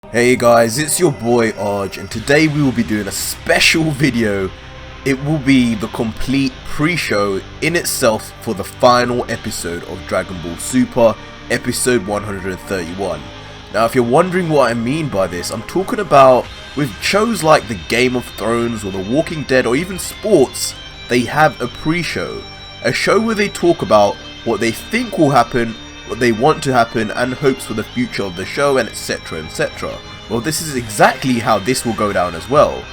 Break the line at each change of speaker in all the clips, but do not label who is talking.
Hey guys, it's your boy ARJ, and today we will be doing a special video. It will be the complete pre-show in itself for the final episode of Dragon Ball Super, episode 131. Now if you're wondering what I mean by this, I'm talking about with shows like the Game of Thrones or the Walking Dead or even sports, they have a pre-show. A show where they talk about what they think will happen, what they want to happen, and hopes for the future of the show, and etc, etc. Well, this is exactly how this will go down as well.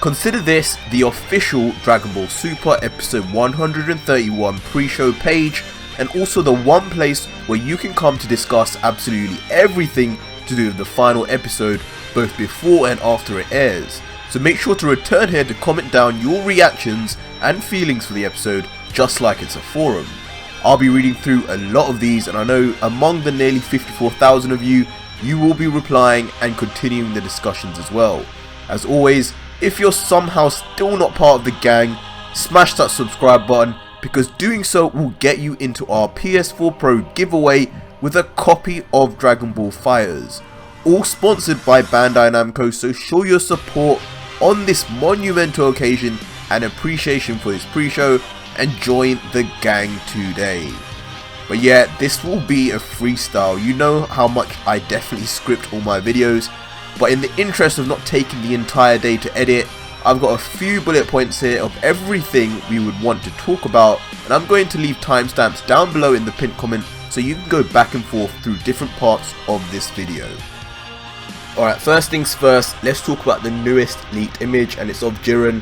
Consider this the official Dragon Ball Super episode 131 pre-show page, and also the one place where you can come to discuss absolutely everything to do with the final episode, both before and after it airs. So make sure to return here to comment down your reactions and feelings for the episode, just like it's a forum. I'll be reading through a lot of these, and I know among the nearly 54,000 of you, you will be replying and continuing the discussions as well. As always, if you're somehow still not part of the gang, smash that subscribe button, because doing so will get you into our PS4 Pro giveaway with a copy of Dragon Ball FighterZ. All sponsored by Bandai Namco, so show your support on this monumental occasion and appreciation for this pre-show, and join the gang today. But yeah, this will be a freestyle. You know how much I definitely script all my videos, but in the interest of not taking the entire day to edit, I've got a few bullet points here of everything we would want to talk about, and I'm going to leave timestamps down below in the pinned comment so you can go back and forth through different parts of this video. Alright, first things first, let's talk about the newest leaked image, and it's of Jiren.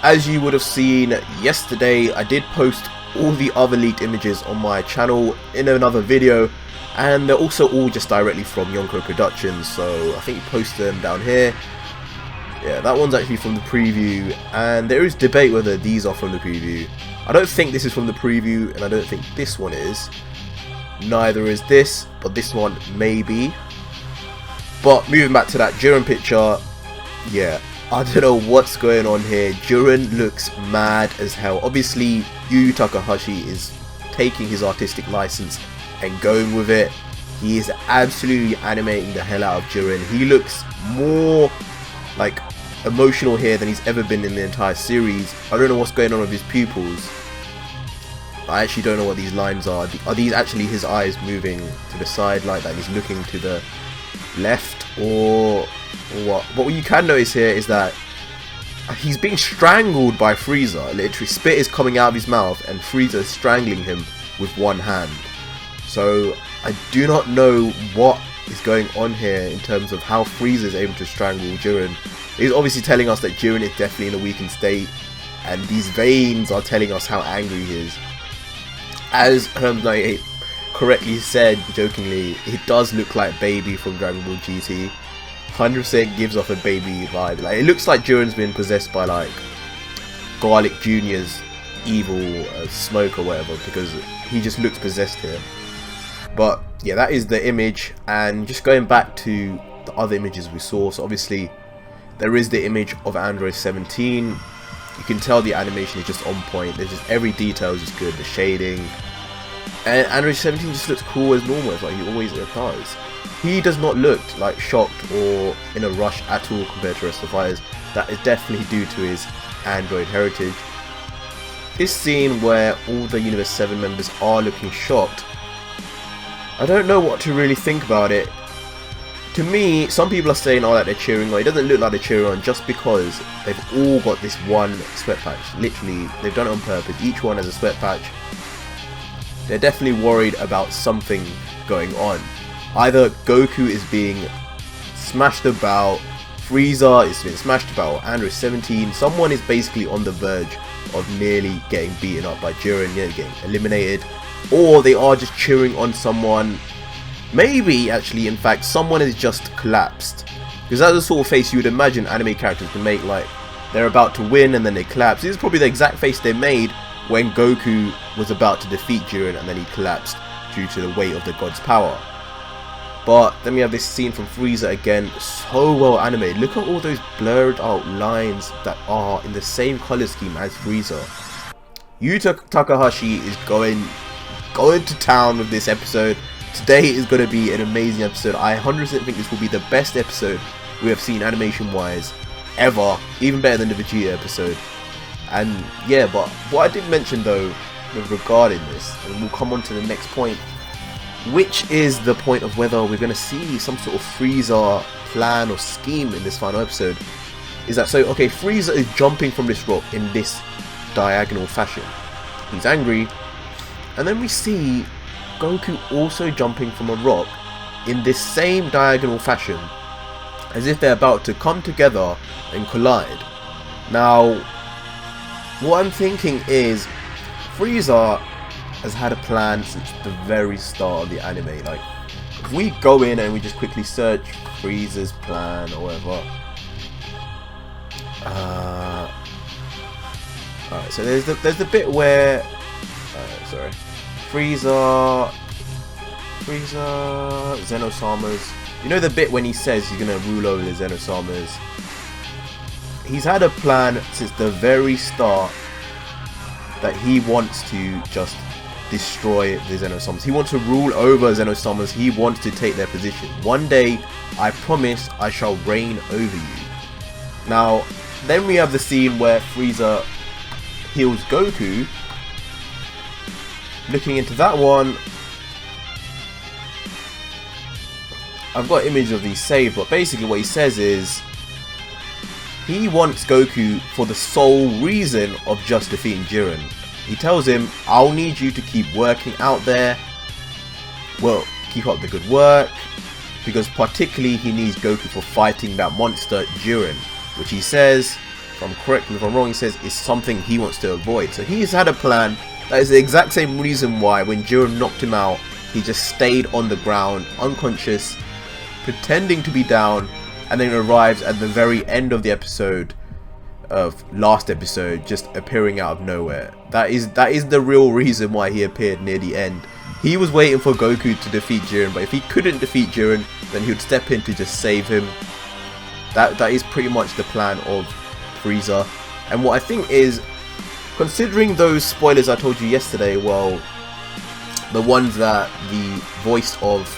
As you would have seen yesterday, I did post all the other leaked images on my channel in another video, and they're also all just directly from Yonko Productions, so I think you posted them down here. Yeah, that one's actually from the preview, and there is debate whether these are from the preview. I don't think this is from the preview, and I don't think this one is. Neither is this, but this one may be. But moving back to that Jiren picture, yeah, I don't know what's going on here. Jiren looks mad as hell. Obviously, Yu Takahashi is taking his artistic license and going with it. He is absolutely animating the hell out of Jiren. He looks more like emotional here than he's ever been in the entire series. I don't know what's going on with his pupils. I actually don't know what these lines are. Are these actually his eyes moving to the side like that? He's looking to the left or what? But what you can notice here is that he's being strangled by Freeza. Literally, spit is coming out of his mouth and Freeza is strangling him with one hand. So I do not know what is going on here in terms of how Freeza is able to strangle Jiren. He's obviously telling us that Jiren is definitely in a weakened state, and these veins are telling us how angry he is. As Herm98 correctly said jokingly, it does look like Baby from Dragon Ball GT. 100% gives off a baby vibe. Like, it looks like Jiren's been possessed by like Garlic Jr.'s evil smoke or whatever, because he just looks possessed here. But yeah, that is the image. And just going back to the other images we saw, so obviously there is the image of Android 17. You can tell the animation is just on point. There's just every detail is just good. The shading, and Android 17 just looks cool as normal, as like he always does. He does not look like shocked or in a rush at all compared to the rest of the fighters. That is definitely due to his Android heritage. This scene where all the Universe 7 members are looking shocked, I don't know what to really think about it. To me, some people are saying, oh, that they're cheering on. It doesn't look like they're cheering on just because they've all got this one sweat patch. Literally, they've done it on purpose. Each one has a sweat patch. They're definitely worried about something going on. Either Goku is being smashed about, Freeza is being smashed about, Android 17, someone is basically on the verge of nearly getting beaten up by Jiren, getting eliminated, or they are just cheering on someone. Maybe actually, in fact, someone has just collapsed, because that's the sort of face you would imagine anime characters can make, like they're about to win and then they collapse. This is probably the exact face they made when Goku was about to defeat Jiren and then he collapsed due to the weight of the god's power. But then we have this scene from Freeza again, so well animated. Look at all those blurred out lines that are in the same color scheme as Freeza. Yu Takahashi is going to town with this episode. today is going to be an amazing episode. I 100% think this will be the best episode we have seen animation wise ever, even better than the Vegeta episode. And yeah, but what I did mention though with regarding this, and we'll come on to the next point, which is the point of whether we're going to see some sort of Freeza plan or scheme in this final episode, is that, so okay, Freeza is jumping from this rock in this diagonal fashion. He's angry, and then we see Goku also jumping from a rock in this same diagonal fashion, as if they're about to come together and collide. Now, what I'm thinking is, Freeza has had a plan since the very start of the anime. Like, if we go in and we just quickly search Frieza's plan or whatever. Alright, so there's the bit where Freeza, Zeno-sama's. You know the bit when he says he's gonna rule over the Zeno-sama's? He's had a plan since the very start that he wants to just destroy the Zeno-sama's. He wants to rule over Zeno-sama's. He wants to take their position. One day, I promise I shall reign over you. Now, then we have the scene where Freeza heals Goku. Looking into that one, I've got an image of these saved, but basically what he says is he wants Goku for the sole reason of just defeating Jiren. He tells him, I'll need you to keep working out there, well, keep up the good work, because particularly he needs Goku for fighting that monster Jiren, which he says, if I'm correct, if I'm wrong, he says is something he wants to avoid. So he's had a plan. That is the exact same reason why when Jiren knocked him out, he just stayed on the ground, unconscious, pretending to be down, and then arrives at the very end of the episode, of last episode, just appearing out of nowhere. That is the real reason why he appeared near the end. He was waiting for Goku to defeat Jiren, but if he couldn't defeat Jiren, then he would step in to just save him. That is pretty much the plan of Freeza. And what I think is, considering those spoilers I told you yesterday, well, the ones that the voice of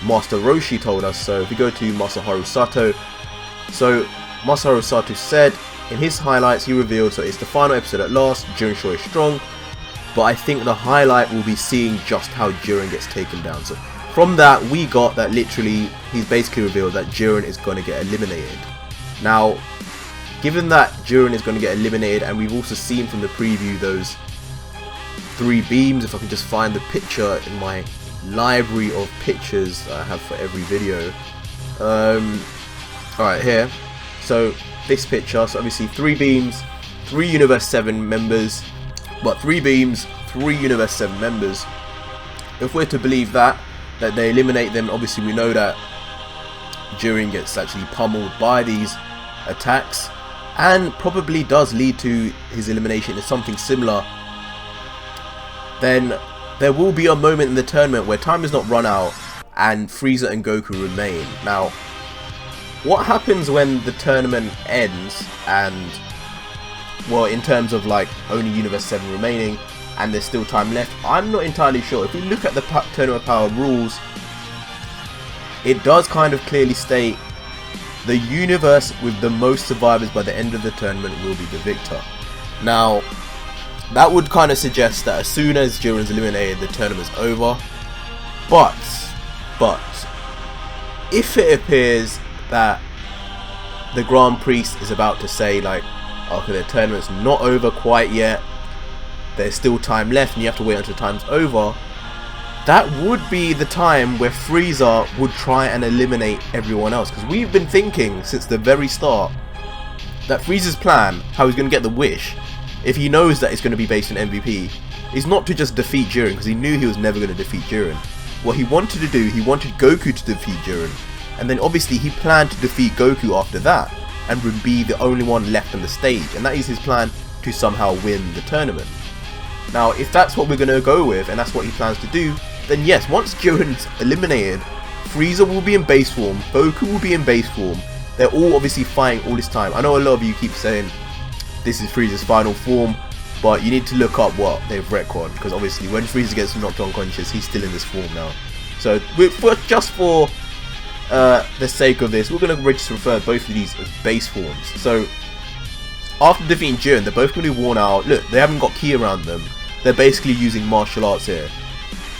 Master Roshi told us. So if we go to Masaharu Sato, so Masaharu Sato said in his highlights, he revealed, so it's the final episode at last, Jiren sure is strong, but I think the highlight will be seeing just how Jiren gets taken down. So from that we got that literally he's basically revealed that Jiren is going to get eliminated. Now, given that Jiren is going to get eliminated, and we've also seen from the preview those 3 beams, if I can just find the picture in my library of pictures that I have for every video. Alright, here. So this picture, so obviously 3 beams, 3 Universe 7 members, but 3 beams, 3 Universe 7 members. If we're to believe that they eliminate them, obviously we know that Jiren gets actually pummeled by these attacks, and probably does lead to his elimination in something similar. Then there will be a moment in the tournament where time is not run out and Freeza and Goku remain. Now, what happens when the tournament ends and, well, in terms of like only Universe 7 remaining and there's still time left, I'm not entirely sure. If we look at the Tournament Power rules, it does kind of clearly state the universe with the most survivors by the end of the tournament will be the victor. Now, that would kind of suggest that as soon as Jiren's eliminated, the tournament's over. But if it appears that the Grand Priest is about to say like, okay, the tournament's not over quite yet, there's still time left and you have to wait until time's over, that would be the time where Freeza would try and eliminate everyone else. Because we've been thinking since the very start that Frieza's plan, how he's going to get the wish, if he knows that it's going to be based on MVP, is not to just defeat Jiren, because he knew he was never going to defeat Jiren. What he wanted to do, he wanted Goku to defeat Jiren, and then obviously he planned to defeat Goku after that, and would be the only one left on the stage, and that is his plan to somehow win the tournament. Now, if that's what we're going to go with, and that's what he plans to do, then yes, once Jiren's eliminated, Freeza will be in base form, Goku will be in base form, they're all obviously fighting all this time. I know a lot of you keep saying this is Frieza's final form, but you need to look up what they've retconned, because obviously when Freeza gets knocked unconscious, he's still in this form now. So just for the sake of this, we're going to just refer both of these as base forms. So after defeating Jiren, they're both going to be worn out. Look, they haven't got ki around them. They're basically using martial arts here.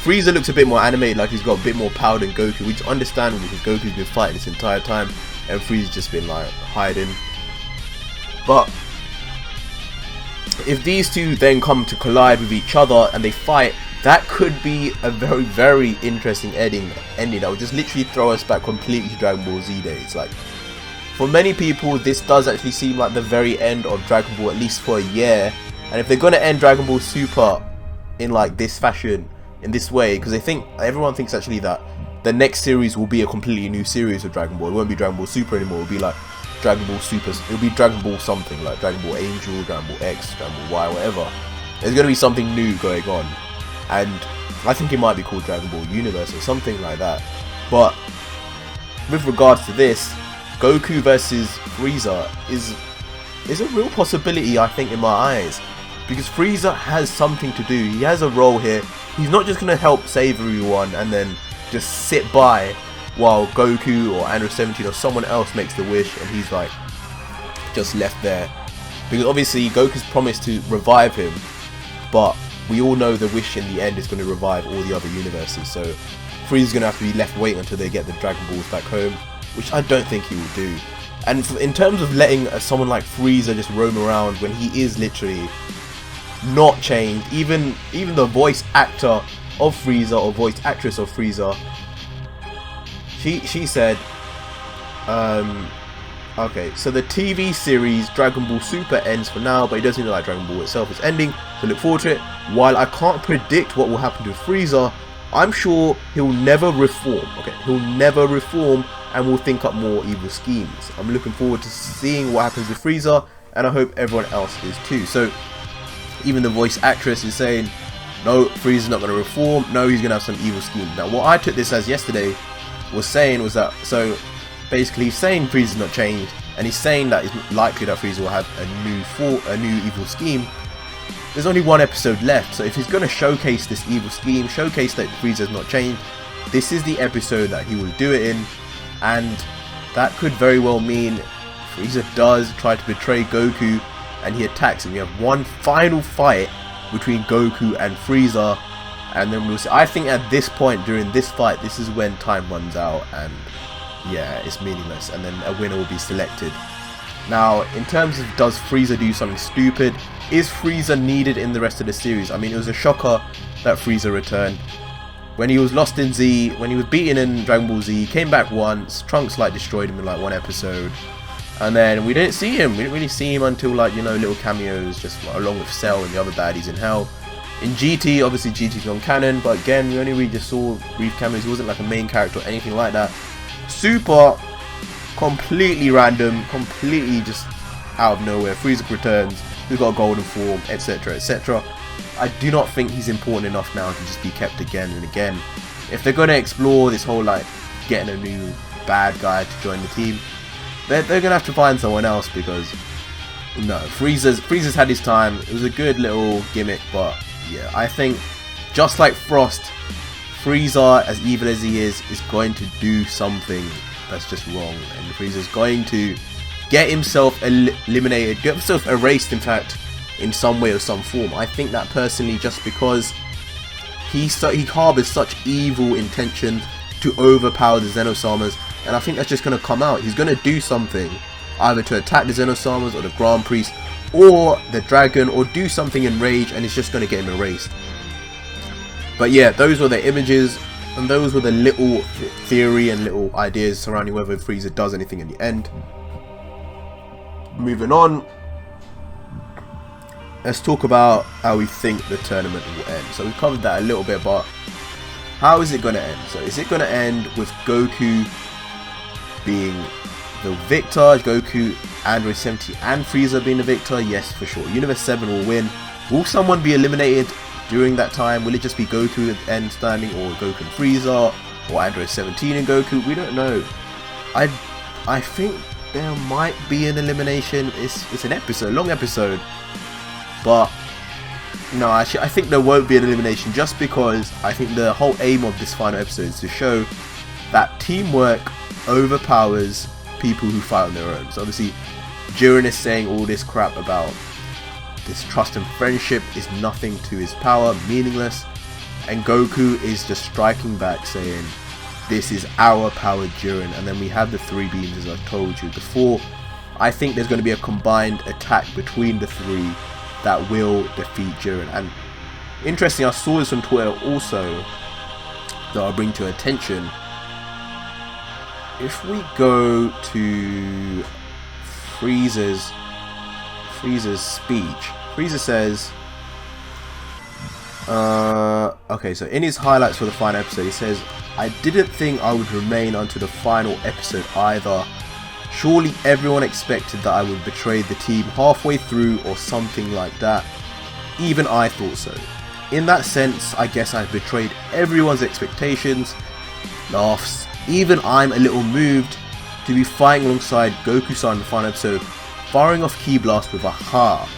Freeza looks a bit more animated, like he's got a bit more power than Goku, which is understandable because Goku's been fighting this entire time and Frieza's just been like hiding. But if these two then come to collide with each other and they fight, that could be a very, very interesting ending that would just literally throw us back completely to Dragon Ball Z days. Like, for many people, this does actually seem like the very end of Dragon Ball, at least for a year. And if they're gonna end Dragon Ball Super in like this fashion, in this way, because everyone thinks actually that the next series will be a completely new series of Dragon Ball. It won't be Dragon Ball Super anymore. It'll be like Dragon Ball Super. It'll be Dragon Ball something, like Dragon Ball Angel, Dragon Ball X, Dragon Ball Y, whatever. There's gonna be something new going on, and I think it might be called Dragon Ball Universe or something like that. But with regards to this, Goku versus Freeza is a real possibility, I think, in my eyes, because Freeza has something to do. He has a role here. He's not just gonna help save everyone and then just sit by while Goku or Android 17 or someone else makes the wish and he's like just left there, because obviously Goku's promised to revive him, but we all know the wish in the end is going to revive all the other universes, so Frieza's going to have to be left waiting until they get the Dragon Balls back home, which I don't think he will do. And in terms of letting someone like Freeza just roam around when he is literally not changed, even the voice actor of Freeza or voice actress of Freeza, she said, okay, so the TV series Dragon Ball Super ends for now, but it doesn't look like Dragon Ball itself is ending, so look forward to it. While I can't predict what will happen to Freeza, I'm sure he'll never reform. Okay, he'll never reform and will think up more evil schemes. I'm looking forward to seeing what happens with Freeza, and I hope everyone else is too. So even the voice actress is saying, no, Frieza's not going to reform, no, he's going to have some evil scheme. Now what I took this as yesterday was that, so basically he's saying Frieza's not changed, and he's saying that it's likely that Freeza will have a new evil scheme. There's only one episode left, so if he's going to showcase this evil scheme, showcase that Frieza's not changed, this is the episode that he will do it in, and that could very well mean Freeza does try to betray Goku and he attacks, and we have one final fight between Goku and Freeza, and then we'll see. I think at this point during this fight, this is when time runs out and yeah, it's meaningless, and then a winner will be selected. Now, in terms of does Freeza do something stupid, is Freeza needed in the rest of the series? I mean, it was a shocker that Freeza returned. When he was lost in Z, when he was beaten in Dragon Ball Z, he came back once, Trunks like destroyed him in like one episode, and then we didn't see him. We didn't really see him until like, you know, little cameos just along with Cell and the other baddies in Hell. In GT, obviously GT's non-canon, but again, we only really just saw brief cameos. He wasn't like a main character or anything like that. Super, completely random, completely just out of nowhere. Frieza returns, we've got a golden form, etc, etc. I do not think he's important enough now to just be kept again and again. If they're going to explore this whole like getting a new bad guy to join the team, they're going to have to find someone else, because no, Frieza's had his time. It was a good little gimmick, but yeah, I think just like Frost, Freeza, as evil as he is going to do something that's just wrong, and Frieza's going to get himself eliminated, get himself erased, in fact, in some way or some form. I think that personally, just because he harbors such evil intentions to overpower the Zenosamas, and I think that's just going to come out. He's going to do something, either to attack the Zenosamas or the Grand Priest or the Dragon, or do something in rage, and it's just going to get him erased. But yeah, those were the images, and those were the little theory and little ideas surrounding whether Freeza does anything in the end. Moving on, let's talk about how we think the tournament will end. So we've covered that a little bit, but how is it going to end? So is it going to end with Goku being the victor, Goku, Android 17 and Freeza being the victor? Yes, for sure. Universe 7 will win. Will someone be eliminated during that time? Will it just be Goku at the end standing, or Goku and Freeza, or Android 17 and Goku? We don't know. I think there might be an elimination. It's an episode, long episode, but No, actually, I think there won't be an elimination, just because I think the whole aim of this final episode is to show that teamwork overpowers people who fight on their own. So obviously, Jiren is saying all this crap about this trust and friendship is nothing to his power, meaningless, and Goku is just striking back saying, this is our power, Jiren. And then we have the 3 beams, as I've told you before. I think there's going to be a combined attack between the 3 that will defeat Jiren. And interesting, I saw this on Twitter also that I'll bring to attention. If we go to Freeza's speech, Freeza says, okay, so in his highlights for the final episode, he says, I didn't think I would remain until the final episode either. Surely everyone expected that I would betray the team halfway through or something like that. Even I thought so. In that sense, I guess I've betrayed everyone's expectations. Laughs. Even I'm a little moved to be fighting alongside Goku-san in the final episode, firing off Ki Blast with a ha.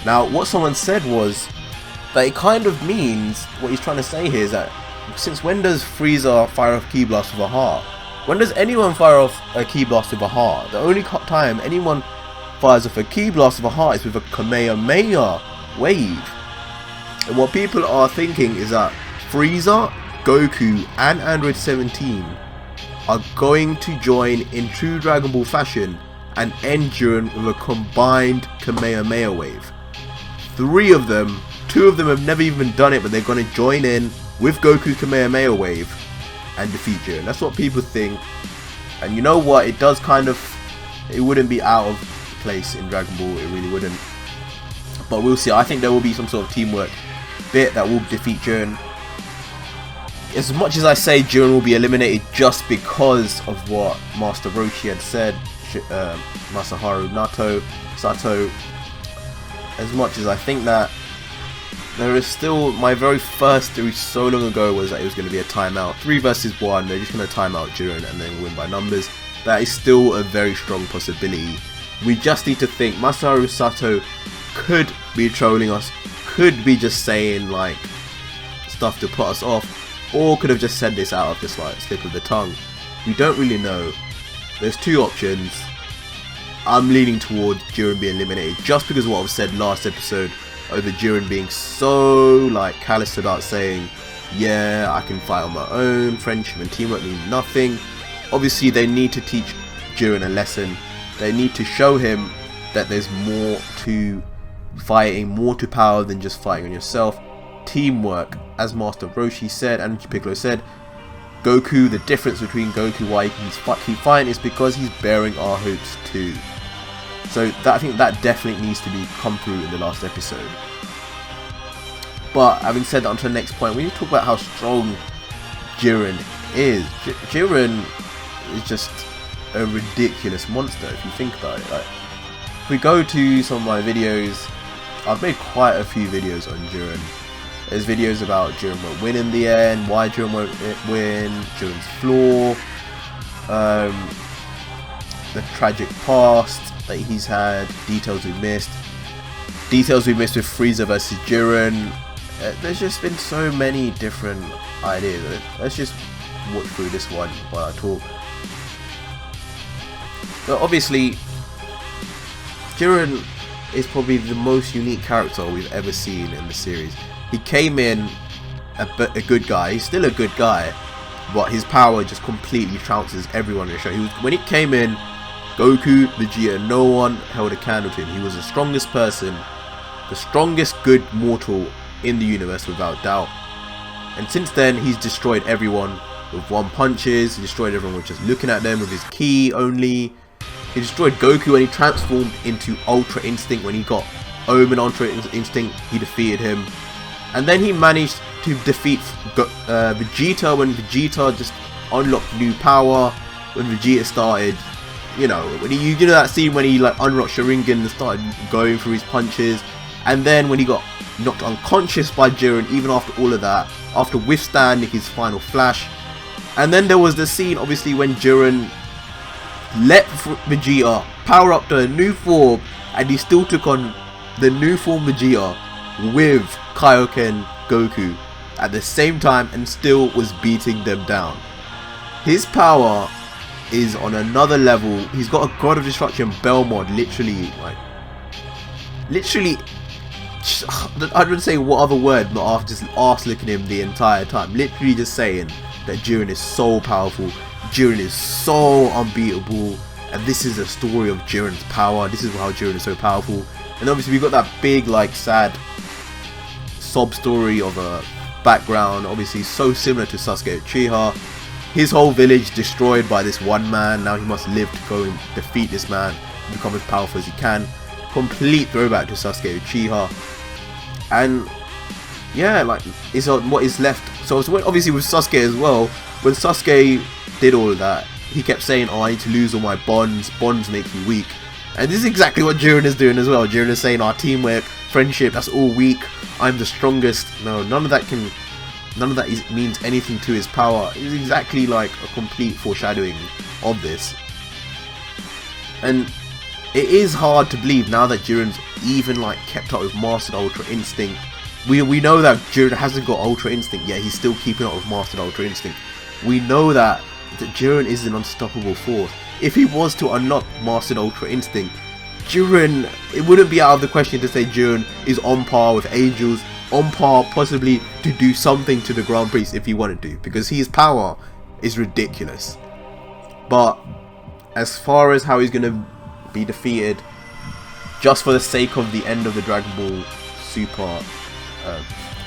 Now, what someone said was that it kind of means, what he's trying to say here is that, since when does Freeza fire off Ki Blast with a ha? When does anyone fire off a Ki Blast with a ha? The only time anyone fires off a Ki Blast with a ha is with a Kamehameha wave. And what people are thinking is that Freeza, Goku and Android 17 are going to join in true Dragon Ball fashion and end Jiren with a combined Kamehameha wave. 3 of them, 2 of them have never even done it, but they're going to join in with Goku's Kamehameha wave and defeat Jiren. That's what people think. And you know what, it does kind of, it wouldn't be out of place in Dragon Ball, it really wouldn't. But we'll see. I think there will be some sort of teamwork bit that will defeat Jiren. As much as I say Jiren will be eliminated just because of what Master Roshi had said, Masaharu Sato, as much as I think that, there is still, my very first theory so long ago was that it was going to be a timeout. 3 versus 1, they're just going to time out Jiren and then win by numbers. That is still a very strong possibility. We just need to think, Masaharu Sato could be trolling us, could be just saying like stuff to put us off, or could have just said this out of just like slip of the tongue. We don't really know. There's 2 options. I'm leaning towards Jiren being eliminated just because of what I've said last episode over Jiren being so like callous about saying, yeah, I can fight on my own, friendship and teamwork mean nothing. Obviously they need to teach Jiren a lesson. They need to show him that there's more to fighting, more to power than just fighting on yourself. Teamwork, as Master Roshi said and Piccolo said, Goku, the difference between Goku, why he can keep fighting, is because he's bearing our hopes too. So that, I think that definitely needs to be come through in the last episode. But having said that, on to the next point, we need to talk about how strong Jiren is. Jiren is just a ridiculous monster if you think about it. Like, if we go to some of my videos, I've made quite a few videos on Jiren. There's videos about Jiren won't win in the end, why Jiren won't win, Jiren's flaw, the tragic past that he's had, details we missed with Freeza versus Jiren. There's just been so many different ideas. Let's just watch through this one while I talk. But obviously, Jiren is probably the most unique character we've ever seen in the series. He came in a good guy. He's still a good guy, but his power just completely trounces everyone in the show. When he came in, Goku, Vegeta, no one held a candle to him. He was the strongest person, the strongest good mortal in the universe without doubt. And since then, he's destroyed everyone with one punches. He destroyed everyone with just looking at them with his ki only. He destroyed Goku when he transformed into Ultra Instinct. When he got Omen Ultra Instinct, he defeated him. And then he managed to defeat Vegeta when Vegeta just unlocked new power. When Vegeta started, you know that scene when he like unlocked Sharingan and started going through his punches. And then when he got knocked unconscious by Jiren, even after all of that, after withstanding his final flash. And then there was the scene, obviously, when Jiren let Vegeta power up to a new form, and he still took on the new form Vegeta. with Kaioken Goku at the same time and still was beating them down. His power is on another level. He's got a God of Destruction Bell mod, literally, I wouldn't say what other word, not after just arse licking him the entire time. Literally just saying that Jiren is so powerful, Jiren is so unbeatable, and this is a story of Jiren's power. This is how Jiren is so powerful. And obviously we got that big, like, sad sob story of a background, obviously so similar to Sasuke Uchiha. His whole village destroyed by this one man. Now he must live to go and defeat this man and become as powerful as he can. Complete throwback to Sasuke Uchiha. And yeah, like, it's on what is left. So obviously with Sasuke as well, when Sasuke did all of that, he kept saying, oh, I need to lose all my bonds make you weak. And this is exactly what Jiren is doing as well. Jiren is saying, our teamwork, friendship, that's all weak, I'm the strongest. No, none of that means anything to his power. It's exactly like a complete foreshadowing of this. And it is hard to believe now that Jiren's even like kept up with Mastered Ultra Instinct. We know that Jiren hasn't got Ultra Instinct yet, he's still keeping up with Mastered Ultra Instinct. We know that Jiren is an unstoppable force. If he was to unlock Mastered Ultra Instinct, Jiren, it wouldn't be out of the question to say Jiren is on par with Angels, on par possibly to do something to the Grand Priest if he wanted to, because his power is ridiculous. But as far as how he's going to be defeated, just for the sake of the end of the Dragon Ball Super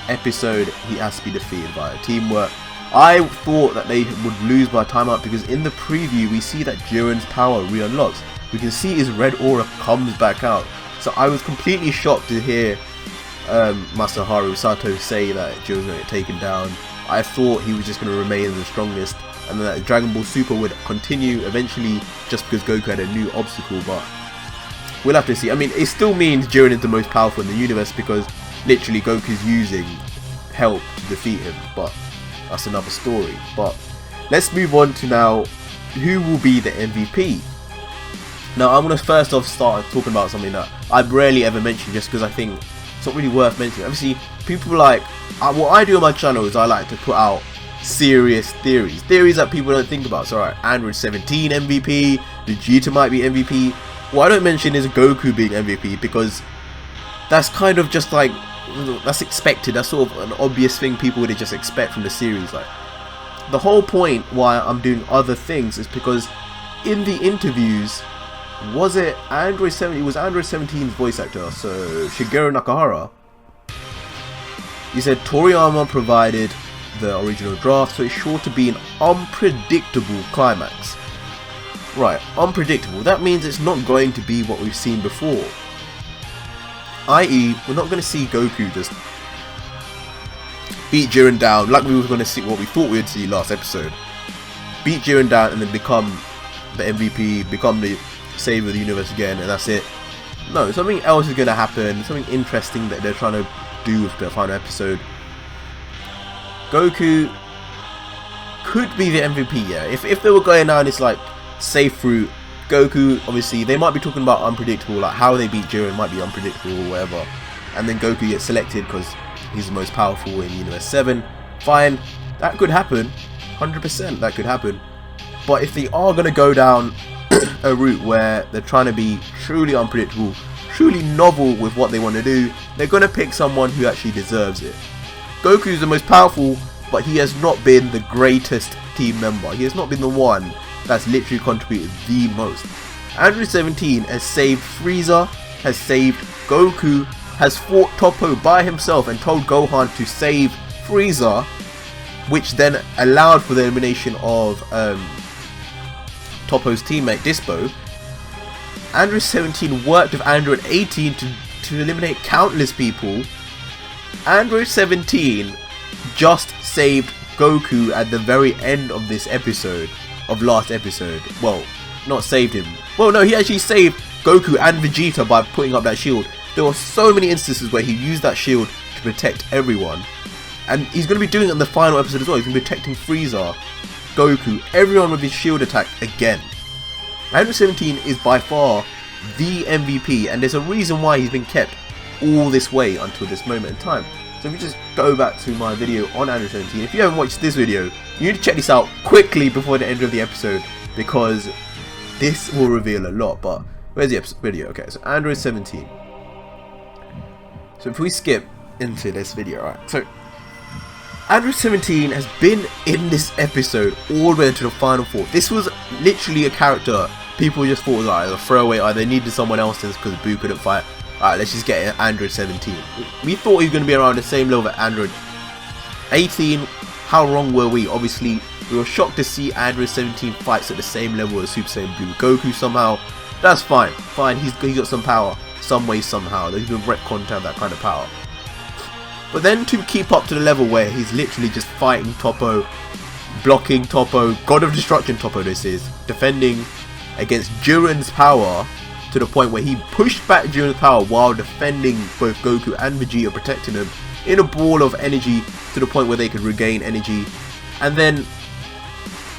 episode, he has to be defeated via teamwork. I thought that they would lose by timeout, because in the preview we see that Jiren's power re-unlocks. We can see his red aura comes back out. So I was completely shocked to hear Masaharu Sato say that Jiren's going to get taken down. I thought he was just going to remain the strongest, and then that Dragon Ball Super would continue eventually just because Goku had a new obstacle, but we'll have to see. I mean, it still means Jiren is the most powerful in the universe, because literally Goku's using help to defeat him, but that's another story. But let's move on to now who will be the MVP. Now I'm going to first off start talking about something that I rarely ever mention, just because I think it's not really worth mentioning. Obviously people like, what I do on my channel is I like to put out serious theories that people don't think about. So alright, Android 17 MVP, Vegeta might be MVP. What I don't mention is Goku being MVP, because that's kind of just like, that's expected. That's sort of an obvious thing people would just expect from the series. Like, the whole point why I'm doing other things is because in the interviews, was it Android 17? It was Android 17's voice actor, so Shigeru Nakahara. He said Toriyama provided the original draft, so it's sure to be an unpredictable climax. Right, unpredictable. That means it's not going to be what we've seen before. I.e., we're not going to see Goku just beat Jiren down like we were going to see what we thought we would see last episode. Beat Jiren down and then become the MVP, become the savior of the universe again, and that's it. No, something else is going to happen, something interesting that they're trying to do with the final episode. Goku could be the MVP, yeah. If they were going down this like safe route, Goku, obviously they might be talking about unpredictable, like how they beat Jiren might be unpredictable or whatever, and then Goku gets selected because he's the most powerful in Universe 7. Fine, that could happen, 100% that could happen. But if they are going to go down a route where they're trying to be truly unpredictable, truly novel with what they want to do, they're going to pick someone who actually deserves it. Goku's the most powerful, but he has not been the greatest team member. He has not been the one that's literally contributed the most. Android 17 has saved Freeza, has saved Goku, has fought Toppo by himself and told Gohan to save Freeza, which then allowed for the elimination of Toppo's teammate Dispo. Android 17 worked with Android 18 to eliminate countless people. Android 17 just saved Goku at the very end of this episode, of last episode. Well, not saved him. Well, no, he actually saved Goku and Vegeta by putting up that shield. There were so many instances where he used that shield to protect everyone. And he's going to be doing it in the final episode as well. He's going to be protecting Freeza, Goku, everyone with his shield attack again. Android 17 is by far the MVP, and there's a reason why he's been kept all this way until this moment in time. So if you just go back to my video on Android 17, if you haven't watched this video, you need to check this out quickly before the end of the episode, because this will reveal a lot. But where's the video? Okay, so Android 17. So if we skip into this video, right? So Android 17 has been in this episode all the way to the final 4. This was literally a character people just thought was like a throwaway. They needed someone else because Boo couldn't fight. Alright, let's just get Android 17. We thought he was going to be around the same level as Android 18. How wrong were we? Obviously, we were shocked to see Android 17 fights at the same level as Super Saiyan Blue Goku somehow. That's fine. Fine, he's got some power. Some way, somehow. He's been retconned to have that kind of power. But then to keep up to the level where he's literally just fighting Toppo, blocking Toppo, God of Destruction Toppo this is, defending against Jiren's power, to the point where he pushed back Jiren's power while defending both Goku and Vegeta, protecting them in a ball of energy to the point where they could regain energy. And then,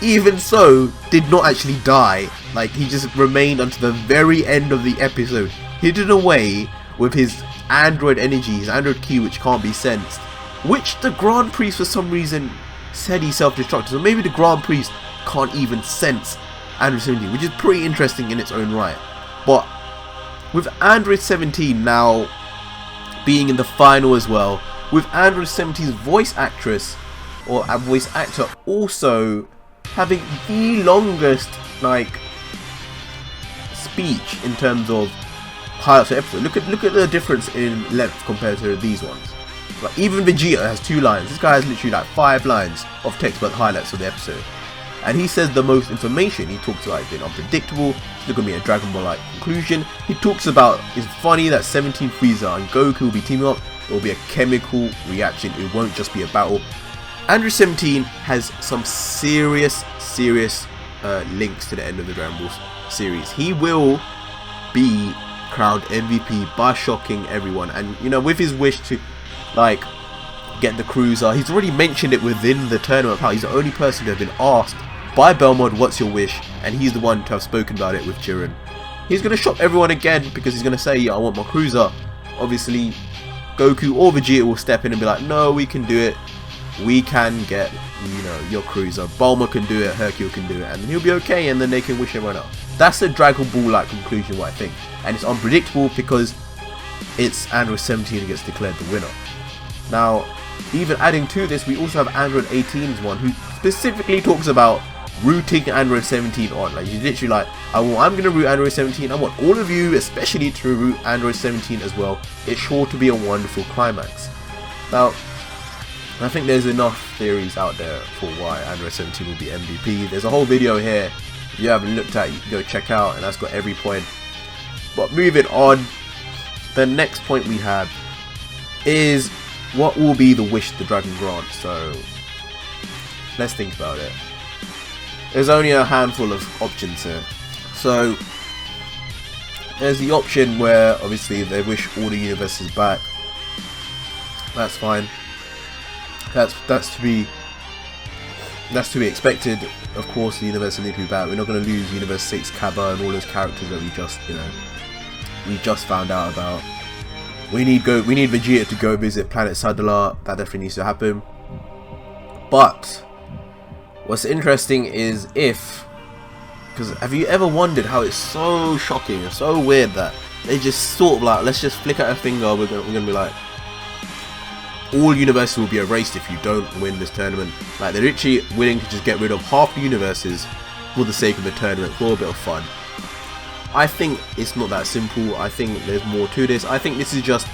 even so, did not actually die. Like, he just remained until the very end of the episode, hidden away with his android energy, his android Q, which can't be sensed, which the Grand Priest for some reason said he self-destructed. So maybe the Grand Priest can't even sense Android 17, which is pretty interesting in its own right. But with Android 17 now being in the final as well, with Android 17's voice actress or a voice actor also having the longest like speech in terms of highlights of episode. Look at the difference in length compared to these ones. Like, even Vegeta has 2 lines. This guy has literally like 5 lines of text about the highlights of the episode. And he says the most information. He talks about it being unpredictable. There's going to be a Dragon Ball like conclusion. He talks about it's funny that 17 Freeza and Goku will be teaming up. It will be a chemical reaction. It won't just be a battle. Android 17 has some serious links to the end of the Dragon Ball series. He will be crowned MVP by shocking everyone. And you know, with his wish to like get the cruiser, he's already mentioned it within the tournament. How he's the only person to have been asked by Belmont, what's your wish? And he's the one to have spoken about it with Jiren. He's going to shock everyone again because he's going to say, yeah, I want my cruiser. Obviously, Goku or Vegeta will step in and be like, no, we can do it. We can get, you know, your cruiser. Bulma can do it, Hercule can do it, and then he'll be okay, and then they can wish everyone else. That's the Dragon Ball-like conclusion, what I think. And it's unpredictable because it's Android 17 who gets declared the winner. Now, even adding to this, we also have Android 18's one who specifically talks about rooting Android 17 on. Like, he's literally like, I'm going to root Android 17. I want all of you, especially to root Android 17 as well. It's sure to be a wonderful climax. Now, I think there's enough theories out there for why Android 17 will be MVP. There's a whole video here, if you haven't looked at, you can go check out, and that's got every point. But moving on, the next point we have is what will be the wish the dragon grants. So let's think about it. There's only a handful of options here. So there's the option where obviously they wish all the universes back. That's fine. That's to be expected. Of course, the universe will need to be back. We're not going to lose Universe 6 Kaba and all those characters that we just found out about. We need Vegeta to go visit Planet Sadala. That definitely needs to happen. But what's interesting is because have you ever wondered how it's so shocking and so weird that they just sort of like, let's just flick out a finger, we're gonna be like, all universes will be erased if you don't win this tournament. Like, they're literally willing to just get rid of half the universes for the sake of the tournament, for a bit of fun. I think it's not that simple. I think there's more to this. I think this is just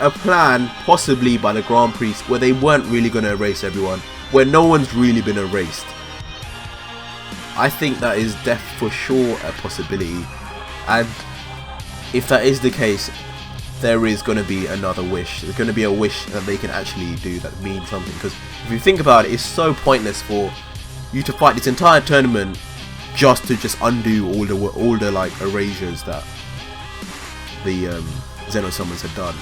a plan, possibly by the Grand Priest, where they weren't really going to erase everyone, where no one's really been erased. I think that is for sure a possibility, and if that is the case, there is going to be another wish. There's going to be a wish that they can actually do that means something. Because if you think about it, it's so pointless for you to fight this entire tournament just to undo all the like erasures that the Xenosummons had done.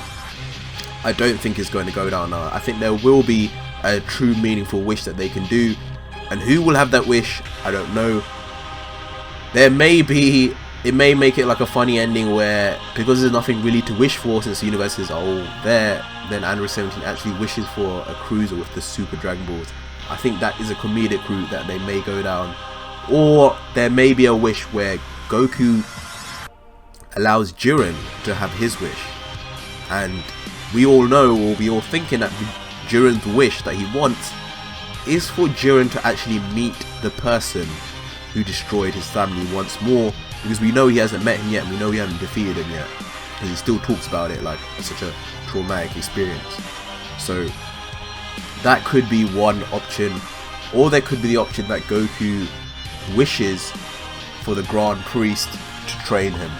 I don't think it's going to go down now. I think there will be a true meaningful wish that they can do, and who will have that wish, I don't know. There may be it may make it like a funny ending where, because there's nothing really to wish for since the universes are all there, then Android 17 actually wishes for a cruiser with the Super Dragon Balls. I think that is a comedic route that they may go down. Or there may be a wish where Goku allows Jiren to have his wish. And we all know, or we all thinking that Jiren's wish that he wants is for Jiren to actually meet the person who destroyed his family once more. Because we know he hasn't met him yet, and we know he hasn't defeated him yet. Because he still talks about it like such a traumatic experience. So that could be one option. Or there could be the option that Goku wishes for the Grand Priest to train him.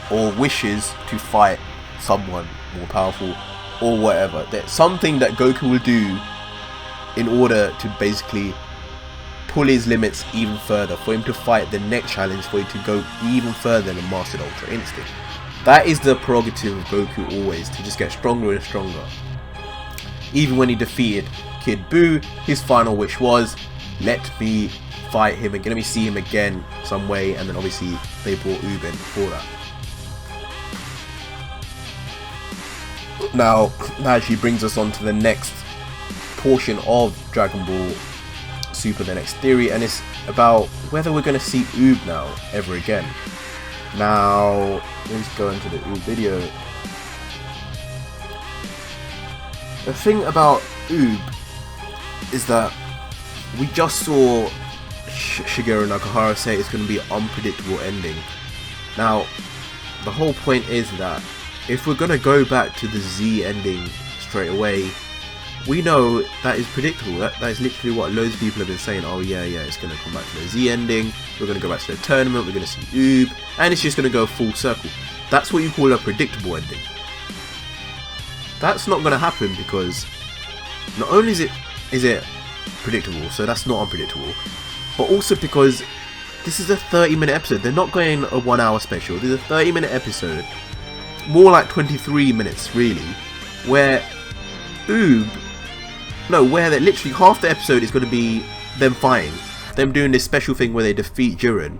Or wishes to fight someone more powerful. Or whatever. There's something that Goku will do in order to basically pull his limits even further, for him to fight the next challenge, for him to go even further than Mastered Ultra Instinct. That is the prerogative of Goku always, to just get stronger and stronger. Even when he defeated Kid Buu, his final wish was, let me fight him again, let me see him again some way, and then obviously they brought Oob in for that. Now, that actually brings us on to the next portion of Dragon Ball Super, the next theory, and it's about whether we're going to see Oob now ever again. Now let's go into the Oob video. The thing about Oob is that we just saw Shigeru Nakahara say it's going to be an unpredictable ending. Now the whole point is that if we're going to go back to the Z ending straight away, we know that is predictable. That is literally what loads of people have been saying. Oh yeah, it's going to come back to the Z ending. We're going to go back to the tournament. We're going to see Oob, and it's just going to go full circle. That's what you call a predictable ending. That's not going to happen, because not only is it predictable, so that's not unpredictable, but also because this is a 30-minute episode. They're not going a 1 hour special. This is a 30-minute episode, more like 23 minutes really, where where literally half the episode is going to be them fighting, them doing this special thing where they defeat Jiren,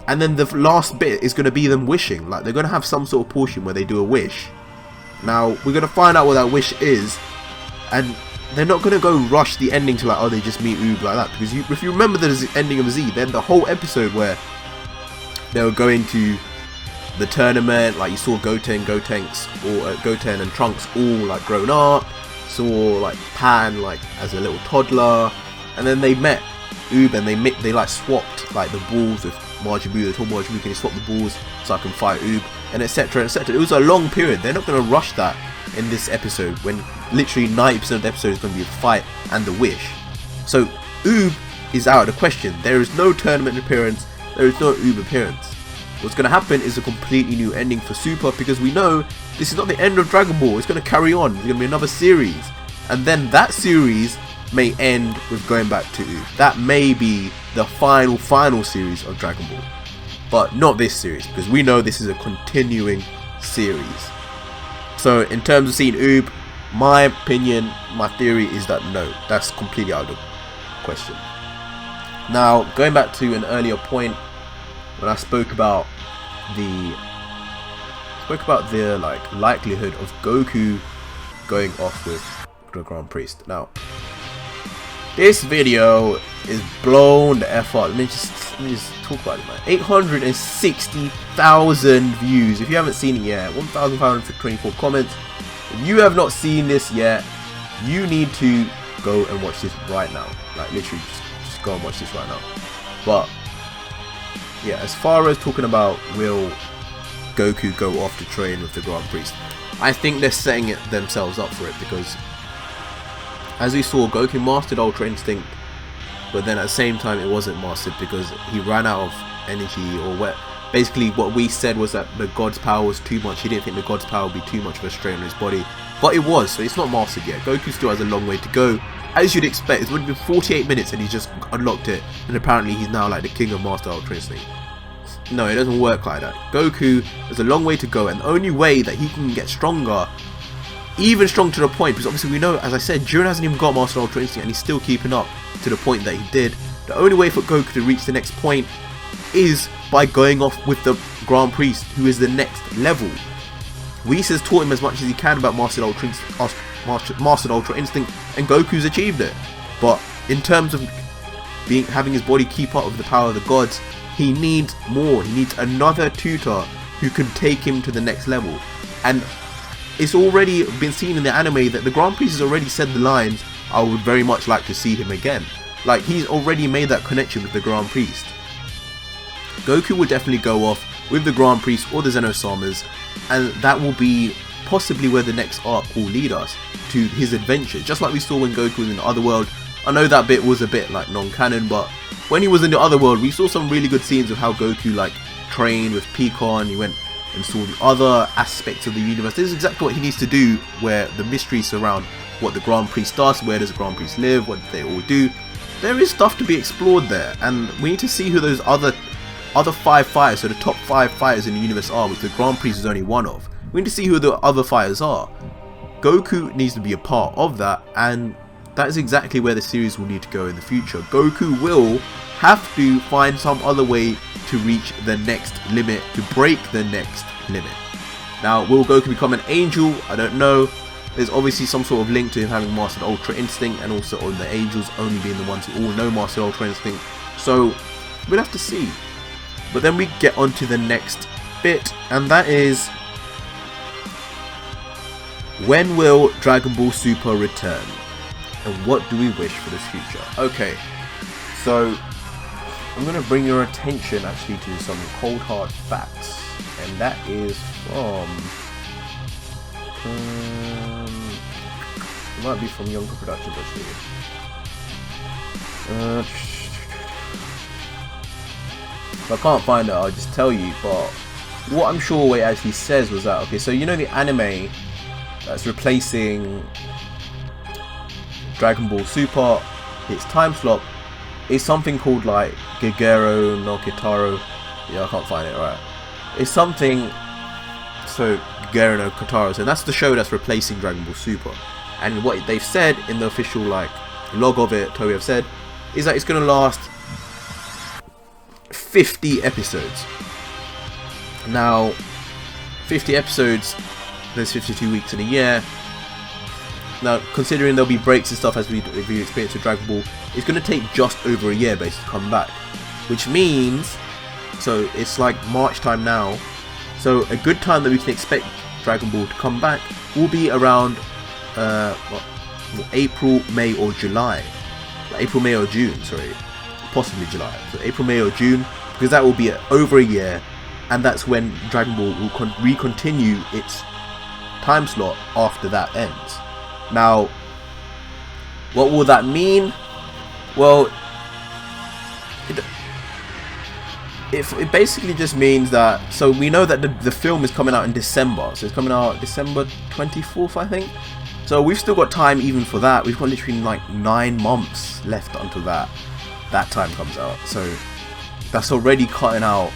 and then the last bit is going to be them wishing. Like, they're going to have some sort of portion where they do a wish. Now we're going to find out what that wish is, and they're not going to go rush the ending to like, oh, they just meet Oob like that, because if you remember the ending of Z, then the whole episode where they were going to the tournament, like you saw Goten and Trunks all like grown up, saw like Pan like as a little toddler, and then they met Oob and they like swapped like the balls with Majin Buu. They told Majin Buu, can you swap the balls so I can fight Oob, and etc, etc. It was a long period. They're not going to rush that in this episode when literally 90% of the episode is going to be the fight and the wish. So Oob is out of the question. There is no tournament appearance, there is no Oob appearance. What's going to happen is a completely new ending for Super, because we know this is not the end of Dragon Ball. It's going to carry on. There's going to be another series, and then that series may end with going back to Oob. That may be the final series of Dragon Ball, but not this series, because we know this is a continuing series. So in terms of seeing Oob, my opinion, my theory is that no, that's completely out of the question. Now going back to an earlier point when I spoke about the like likelihood of Goku going off with the Grand Priest. Now this video is blown the F up. Let me just talk about it, man. 860,000 views. If you haven't seen it yet, 1,524 comments. If you have not seen this yet, you need to go and watch this right now. Like literally just go and watch this right now. But yeah, as far as talking about will Goku go off to train with the Grand Priest, I think they're setting it themselves up for it, because as we saw, Goku mastered Ultra Instinct, but then at the same time it wasn't mastered because he ran out of energy, or basically what we said was that the God's power was too much. He didn't think the God's power would be too much of a strain on his body, but it was, so it's not mastered yet. Goku still has a long way to go, as you'd expect. It's only been 48 minutes and he's just unlocked it, and apparently he's now like the king of Master Ultra Instinct. No, it doesn't work like that. Goku has a long way to go, and the only way that he can get stronger, even stronger to the point, because obviously we know, as I said, Jiren hasn't even got Master Ultra Instinct and he's still keeping up to the point that he did. The only way for Goku to reach the next point is by going off with the Grand Priest, who is the next level. Whis has taught him as much as he can about Mastered Ultra Instinct, and Goku's achieved it. But in terms of having his body keep up with the power of the gods, he needs more. He needs another tutor who can take him to the next level. And it's already been seen in the anime that the Grand Priest has already said the lines, "I would very much like to see him again." Like, he's already made that connection with the Grand Priest. Goku will definitely go off with the Grand Priest or the Zeno-samas, and that will be possibly where the next arc will lead us to his adventure. Just like we saw when Goku was in the other world. I know that bit was a bit like non-canon, but when he was in the other world, we saw some really good scenes of how Goku like trained with Picon. He went and saw the other aspects of the universe. This is exactly what he needs to do, where the mysteries surround what the Grand Priest does, where does the Grand Priest live, what do they all do. There is stuff to be explored there, and we need to see who those other 5 fighters, so the top 5 fighters in the universe are, which the Grand Priest is only one of. We need to see who the other fighters are. Goku needs to be a part of that, and that is exactly where the series will need to go in the future. Goku will have to find some other way to reach the next limit, to break the next limit. Now, will Goku become an angel? I don't know. There's obviously some sort of link to him having Mastered Ultra Instinct, and also on the angels only being the ones who all know Mastered Ultra Instinct. So, we'll have to see. But then we get on to the next bit, and that is, when will Dragon Ball Super return? And what do we wish for the future? Okay, so I'm going to bring your attention actually to some cold hard facts, and that is from it might be from Younger Productions actually. If I can't find it, I'll just tell you, but what I'm sure what it actually says was that, okay, so you know the anime that's replacing Dragon Ball Super, its time slot is something called like Gigero no Kitaro. Yeah, I can't find it, right. It's something, so Gigero no Kitaro, so that's the show that's replacing Dragon Ball Super. And what they've said in the official like log of it, Toei have said, is that it's going to last 50 episodes. Now, 50 episodes, there's 52 weeks in a year. Now, considering there'll be breaks and stuff as we experience with Dragon Ball, it's going to take just over a year basically to come back. Which means, so it's like March time now, so a good time that we can expect Dragon Ball to come back will be around April, May or July. April, May or June, sorry. Possibly July. So April, May or June, because that will be over a year, and that's when Dragon Ball will recontinue its time slot after that ends. Now, what will that mean? Well, it basically just means that, so we know that the film is coming out in December, so it's coming out December 24th, I think. So we've still got time even for that. We've got literally like 9 months left until that time comes out. So that's already cutting out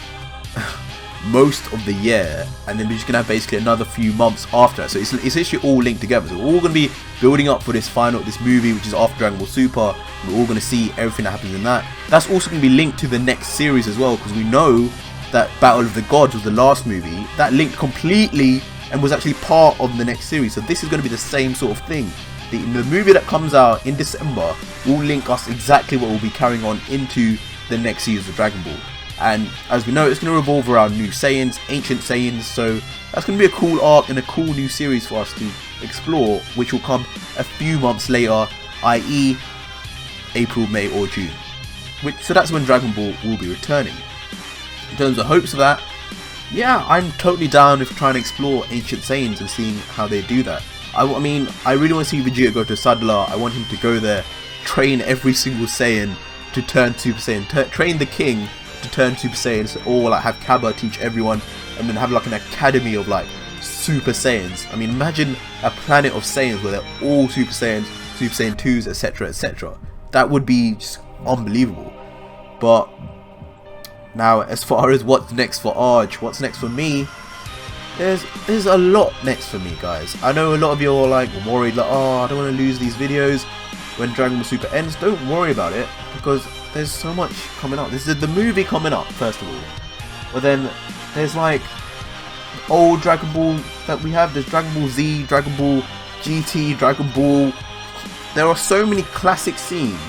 most of the year, and then we're just gonna have basically another few months after that. So it's actually all linked together. So we're all gonna be building up for this movie, which is after Dragon Ball Super. We're all gonna see everything that happens in that. That's also gonna be linked to the next series as well, because we know that Battle of the Gods was the last movie that linked completely and was actually part of the next series. So this is going to be the same sort of thing. The movie that comes out in December will link us exactly what will be carrying on into the next series of Dragon Ball. And as we know, it's going to revolve around new Saiyans, ancient Saiyans, so that's going to be a cool arc and a cool new series for us to explore, which will come a few months later, i.e. April, May or June. So that's when Dragon Ball will be returning. In terms of hopes of that, yeah, I'm totally down with trying to explore ancient Saiyans and seeing how they do that. I mean, I really want to see Vegeta go to Sadler. I want him to go there, train every single Saiyan to turn Super Saiyan, train the King to turn Super Saiyans, or like have Kaba teach everyone, and then have like an academy of like Super Saiyans. I mean, imagine a planet of Saiyans where they're all Super Saiyans, Super Saiyan 2s, etc, etc. That would be just unbelievable. But now, as far as what's next for ARJ, what's next for me, there's a lot next for me, guys. I know a lot of you are like worried, like, oh, I don't want to lose these videos when Dragon Ball Super ends. Don't worry about it, because there's so much coming up. This is the movie coming up, first of all. But then There's like old Dragon Ball that we have. There's Dragon Ball Z, Dragon Ball GT, Dragon Ball. There are so many classic scenes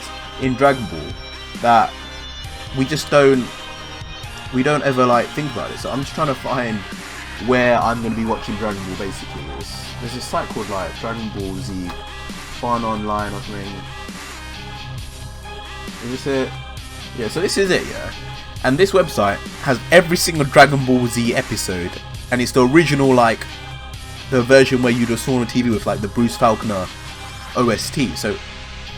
in Dragon Ball that we don't ever like think about it. So I'm just trying to find where I'm going to be watching Dragon Ball. Basically, there's this site called like Dragon Ball Z Fun Online or something. Is this it? Yeah, so this is it, yeah. And this website has every single Dragon Ball Z episode, and it's the original, like the version where you just saw on TV with like the Bruce Falconer OST. So,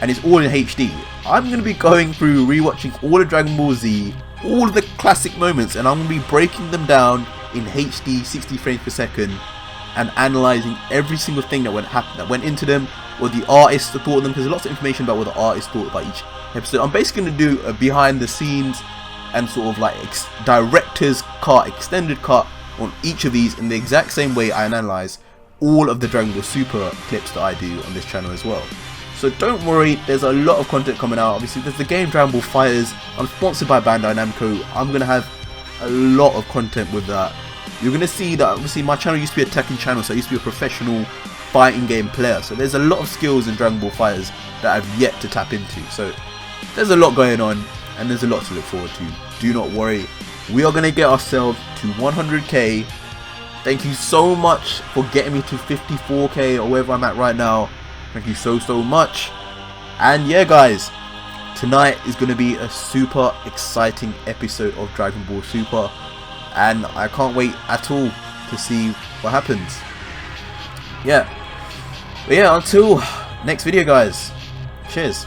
and it's all in HD. I'm going to be going through rewatching all of Dragon Ball Z, all of the classic moments, and I'm going to be breaking them down in HD 60 frames per second and analysing every single thing that went into them, what the artists thought of them, because there's lots of information about what the artists thought about each episode. I'm basically going to do a behind the scenes and sort of like director's cut, extended cut on each of these in the exact same way I analyse all of the Dragon Ball Super clips that I do on this channel as well. So don't worry, there's a lot of content coming out. Obviously there's the game Dragon Ball FighterZ. I'm sponsored by Bandai Namco. I'm going to have a lot of content with that. You're going to see that obviously my channel used to be a Tekken channel, so I used to be a professional fighting game player. So there's a lot of skills in Dragon Ball FighterZ that I've yet to tap into. So there's a lot going on and there's a lot to look forward to. Do not worry. We are going to get ourselves to 100k. Thank you so much for getting me to 54k or wherever I'm at right now. Thank you so much. And yeah guys, tonight is going to be a super exciting episode of Dragon Ball Super, and I can't wait at all to see what happens. Yeah, but yeah, until next video guys, cheers.